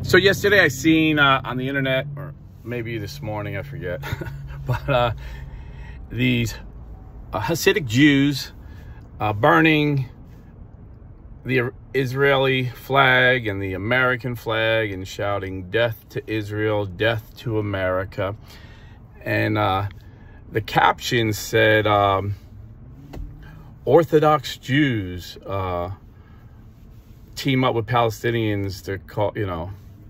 So yesterday I seen on the internet, or maybe this morning, I forget, but these Hasidic Jews burning the Israeli flag and the American flag and shouting "Death to Israel, death to America." And the caption said, Orthodox Jews team up with Palestinians to call,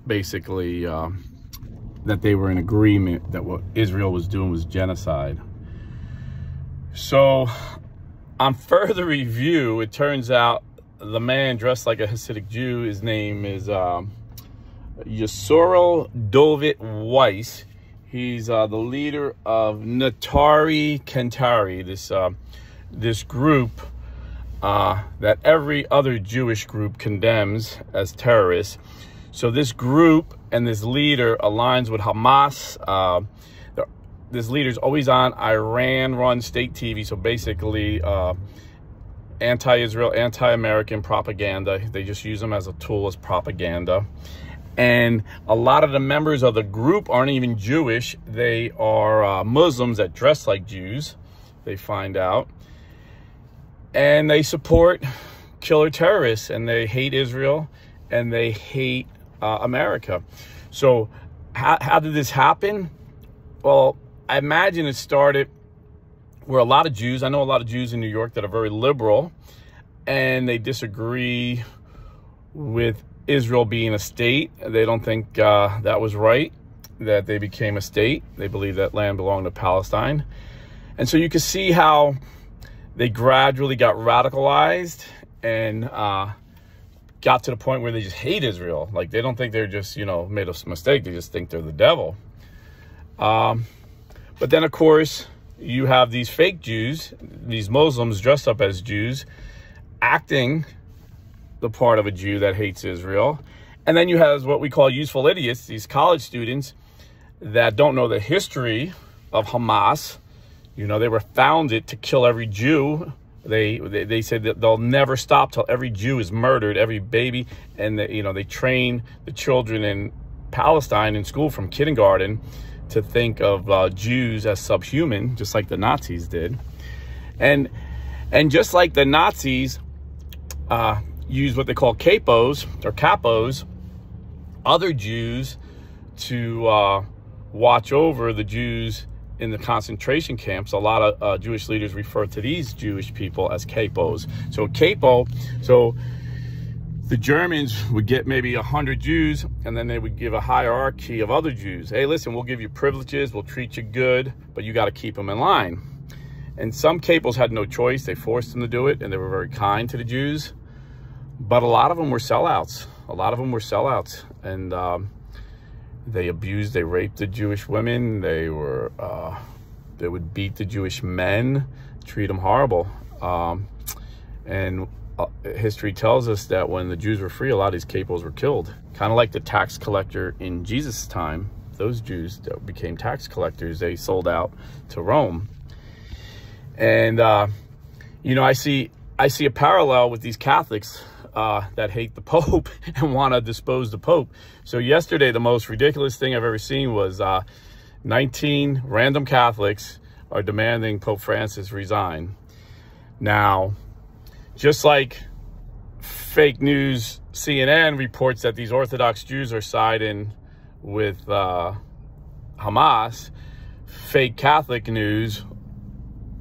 basically that they were in agreement that what Israel was doing was genocide. So on further review, it turns out the man dressed like a Hasidic Jew, his name is Yisrael David Weiss. He's the leader of Natari Kentari, this group that every other Jewish group condemns as terrorists. So this group and this leader aligns with Hamas. This leader's always on Iran-run state TV. So basically anti-Israel, anti-American propaganda. They just use them as a tool, as propaganda. And a lot of the members of the group aren't even Jewish. They are Muslims that dress like Jews, they find out. And they support killer terrorists, and they hate Israel, and they hate America. So how did this happen? Well, I imagine it started where a lot of Jews, I know a lot of Jews in New York that are very liberal, and they disagree with Israel being a state. They don't think that was right, that they became a state. They believe that land belonged to Palestine. And so you can see how they gradually got radicalized and got to the point where they just hate Israel. Like, they don't think they're just, made a mistake. They just think they're the devil. But then, of course, you have these fake Jews, these Muslims dressed up as Jews, acting the part of a Jew that hates Israel. And then you have what we call useful idiots, these college students that don't know the history of Hamas. They were founded to kill every Jew. They said that they'll never stop till every Jew is murdered, every baby. And they train the children in Palestine in school from kindergarten to think of Jews as subhuman, just like the Nazis did. And just like the Nazis use what they call capos or capos, other Jews, to watch over the Jews in the concentration camps. A lot of Jewish leaders refer to these Jewish people as capos. So capo, so the Germans would get maybe 100 Jews, and then they would give a hierarchy of other Jews. Hey, listen, we'll give you privileges, we'll treat you good, but you got to keep them in line. And some capos had no choice. They forced them to do it, and they were very kind to the Jews. But a lot of them were sellouts. A lot of them were sellouts. And they abused, they raped the Jewish women. They would beat the Jewish men, treat them horrible. And history tells us that when the Jews were free, a lot of these capos were killed. Kind of like the tax collector in Jesus' time. Those Jews that became tax collectors, they sold out to Rome. And, I see a parallel with these Catholics that hate the Pope and want to dispose the Pope. So yesterday, the most ridiculous thing I've ever seen was 19 random Catholics are demanding Pope Francis resign. Now, just like fake news CNN reports that these Orthodox Jews are siding with Hamas, fake Catholic news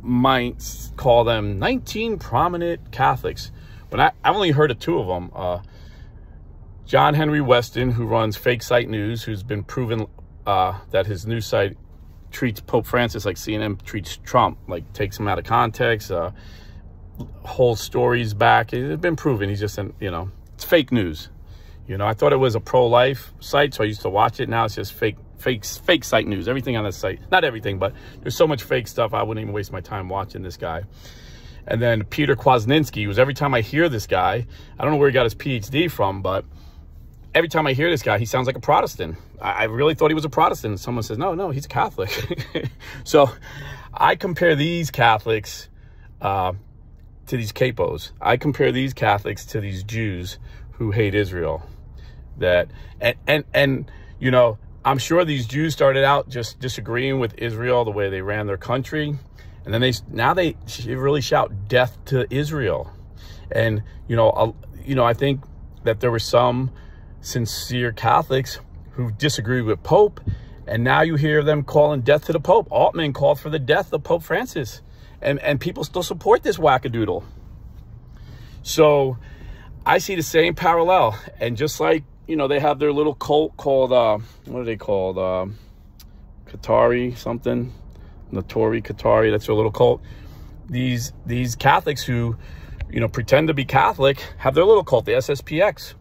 might call them 19 prominent Catholics. But I've only heard of two of them. John Henry Weston, who runs Fake Site News, who's been proven that his news site treats Pope Francis like CNN treats Trump, like takes him out of context, whole stories back. It's been proven. He's just, it's fake news. I thought it was a pro-life site, so I used to watch it. Now it's just fake site news. Everything on the site, not everything, but there's so much fake stuff. I wouldn't even waste my time watching this guy. And then Peter Kwasniewski, who's, every time I hear this guy, I don't know where he got his PhD from, but every time I hear this guy, he sounds like a Protestant. I really thought he was a Protestant. Someone says, no, he's a Catholic. So I compare these Catholics to these capos. I compare these Catholics to these Jews who hate Israel. that, and you know, I'm sure these Jews started out just disagreeing with Israel, the way they ran their country. And then they really shout death to Israel. And, you know, I think that there were some sincere Catholics who disagreed with Pope. And now you hear them calling death to the Pope. Altman called for the death of Pope Francis. And people still support this wackadoodle. So I see the same parallel. And just like, you know, they have their little cult called, what are they called? Qatari something. Notori Qatari, that's their little cult. These Catholics who, you know, pretend to be Catholic have their little cult, the SSPX.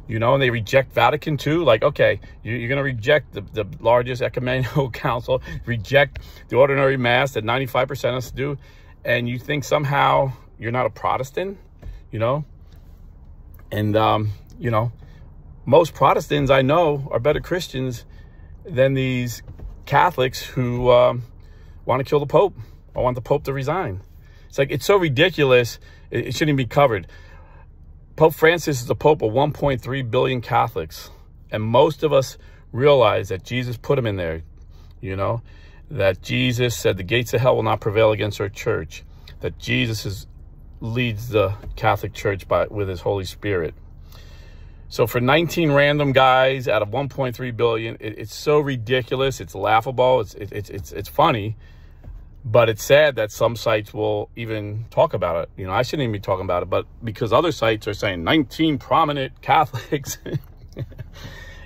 You know, and they reject Vatican II. Like, okay, you're going to reject the largest ecumenical council, reject the ordinary mass that 95% of us do, and you think somehow you're not a Protestant, you know? And, you know, most Protestants I know are better Christians than these Catholics who want to kill the Pope. I want the Pope to resign. It's like, it's so ridiculous. It shouldn't even be covered. Pope Francis is the Pope of 1.3 billion Catholics. And most of us realize that Jesus put him in there, you know, that Jesus said the gates of hell will not prevail against our church, that Jesus leads the Catholic Church with his Holy Spirit. So for 19 random guys out of 1.3 billion, it's so ridiculous. It's laughable. It's funny, but it's sad that some sites will even talk about it. You know, I shouldn't even be talking about it, but because other sites are saying 19 prominent Catholics,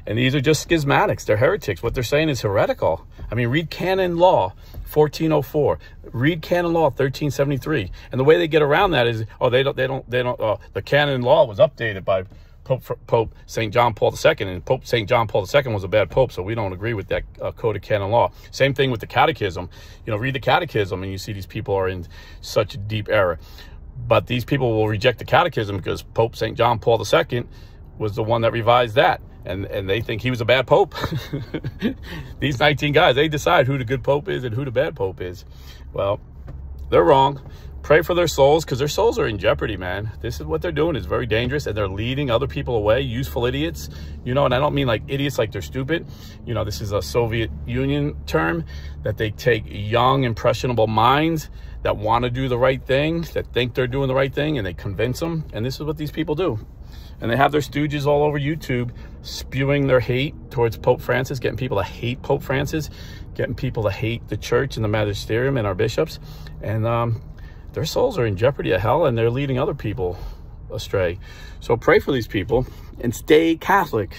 and these are just schismatics. They're heretics. What they're saying is heretical. I mean, read canon law 1404. Read canon law 1373. And the way they get around that is, oh, they don't. The canon law was updated by Pope St. John Paul II, and Pope St. John Paul II was a bad pope, so we don't agree with that code of canon law. Same thing with the catechism. You know, read the catechism and you see these people are in such a deep error. But these people will reject the catechism because Pope St. John Paul II was the one that revised that, and they think he was a bad pope. These 19 guys, they decide who the good pope is and who the bad pope is. Well, they're wrong. Pray for their souls, because their souls are in jeopardy, man. This is what they're doing. It's very dangerous, and they're leading other people away, useful idiots. You know, and I don't mean like idiots like they're stupid. You know, this is a Soviet Union term, that they take young, impressionable minds that want to do the right thing, that think they're doing the right thing, and they convince them. And this is what these people do. And they have their stooges all over YouTube spewing their hate towards Pope Francis, getting people to hate Pope Francis, getting people to hate the church and the magisterium and our bishops. And, their souls are in jeopardy of hell, and they're leading other people astray. So pray for these people and stay Catholic.